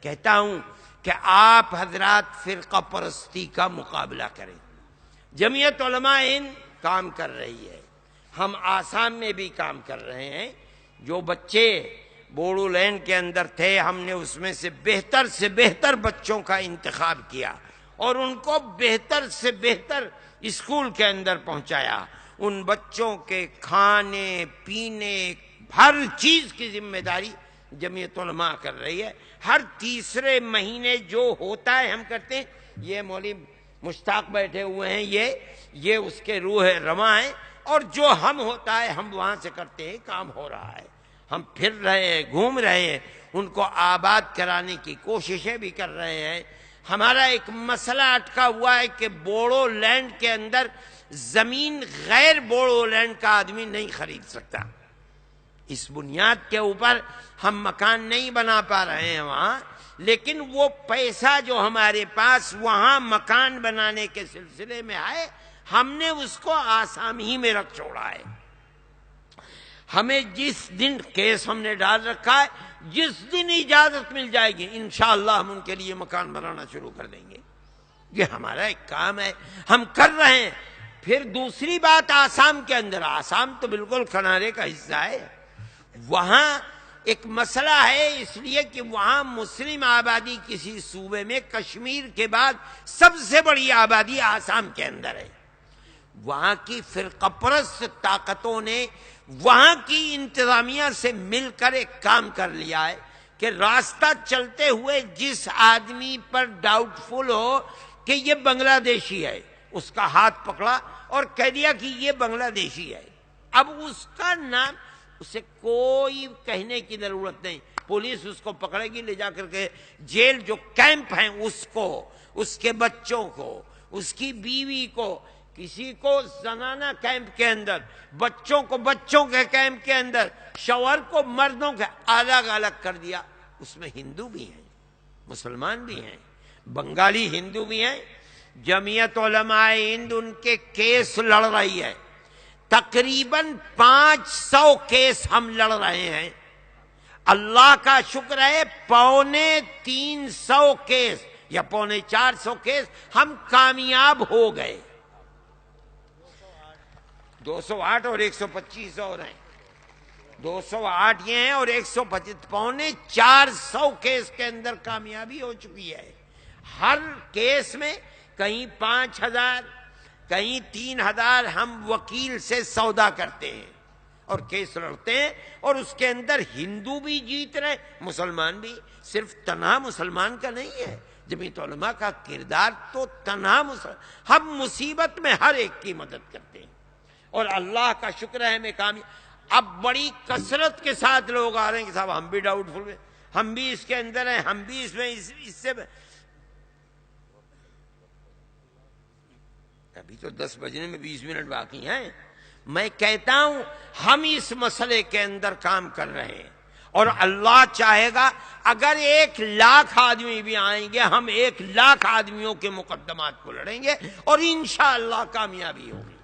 کہتا ہوں کہ آپ حضرات فرقہ پرستی کا مقابلہ کریں. جمعیت علماء ہند کام کر رہی ہے، ہم آسام میں بھی کام کر رہے ہیں. جو بچے بوڈو لینڈ کے اندر تھے، ہم نے اس میں سے بہتر بچوں کا انتخاب کیا اور ان کو بہتر سے بہتر اسکول کے اندر پہنچایا. ان بچوں کے کھانے پینے ہر چیز کی ذمہ داری جمعیت علماء کر رہی ہے. ہر تیسرے مہینے جو ہوتا ہے ہم کرتے ہیں. یہ مولوی مشتاق بیٹھے ہوئے ہیں، یہ اس کے روح رواں ہیں، اور جو ہم ہوتا ہے ہم وہاں سے کرتے ہیں. کام ہو رہا ہے، ہم پھر رہے ہیں، گھوم رہے ہیں، ان کو آباد کرانے کی کوششیں بھی کر رہے ہیں. ہمارا ایک مسئلہ اٹکا ہوا ہے کہ بوڈو لینڈ کے اندر زمین غیر بوڈو لینڈ کا آدمی نہیں خرید سکتا. اس بنیاد کے اوپر ہم مکان نہیں بنا پا رہے ہیں وہاں، لیکن وہ پیسہ جو ہمارے پاس وہاں مکان بنانے کے سلسلے میں ہے، ہم نے اس کو آسام ہی میں رکھ چھوڑا ہے. ہمیں جس دن کیس ہم نے ڈال رکھا ہے، جس دن اجازت مل جائے گی انشاءاللہ ہم ان کے لیے مکان بنانا شروع کر دیں گے. یہ ہمارا ایک کام ہے، ہم کر رہے ہیں. پھر دوسری بات آسام کے اندر، آسام تو بالکل کنارے کا حصہ ہے. وہاں ایک مسئلہ ہے، اس لیے کہ وہاں مسلم آبادی کسی صوبے میں کشمیر کے بعد سب سے بڑی آبادی آسام کے اندر ہے. وہاں کی فرقہ پرست طاقتوں نے وہاں کی انتظامیہ سے مل کر ایک کام کر لیا ہے کہ راستہ چلتے ہوئے جس آدمی پر ڈاؤٹ فل ہو کہ یہ بنگلہ دیشی ہے، اس کا ہاتھ پکڑا اور کہہ دیا کہ یہ بنگلہ دیشی ہے. اب اس کا نام، اسے کوئی کہنے کی ضرورت نہیں، پولیس اس کو پکڑے گی، لے جا کر کے جیل جو کیمپ ہیں اس کو، اس کے بچوں کو، اس کی بیوی کو، کسی کو زنانہ کیمپ کے اندر، بچوں کو بچوں کے کیمپ کے اندر، شوہر کو مردوں کے الگ الگ کر دیا. اس میں ہندو بھی ہیں، مسلمان بھی ہیں، بنگالی ہندو بھی ہیں. جمعیت علماء ہند ان کے کیس لڑ رہی ہے. تقریباً 500 کیس ہم لڑ رہے ہیں. اللہ کا شکر ہے 350 کیس یا 450 کیس ہم کامیاب ہو گئے. 208 اور 125 اور ہیں. 208 یہ ہیں اور 125 450 کیس کے اندر کامیابی ہو چکی ہے. ہر کیس میں کہیں 5000 کہیں 3000 ہم وکیل سے سودا کرتے ہیں اور کیس لڑتے ہیں، اور اس کے اندر ہندو بھی جیت رہے، مسلمان بھی. صرف تنہا مسلمان کا نہیں ہے، جمعیت علماء کا کردار تو تنہا ہم مصیبت میں ہر ایک کی مدد کرتے ہیں اور اللہ کا شکر ہے ہمیں کامیاب. اب بڑی کثرت کے ساتھ لوگ آ رہے ہیں کہ صاحب ہم بھی ڈاؤٹ فل ہیں، ہم بھی اس کے اندر ہیں، ہم بھی اس میں اس سے. ابھی تو 10 بجنے میں 20 منٹ باقی ہیں. میں کہتا ہوں ہم اس مسئلے کے اندر کام کر رہے ہیں، اور اللہ چاہے گا اگر 1,00,000 آدمی بھی آئیں گے، ہم 1,00,000 آدمیوں کے مقدمات کو لڑیں گے اور انشاءاللہ کامیابی ہوگی.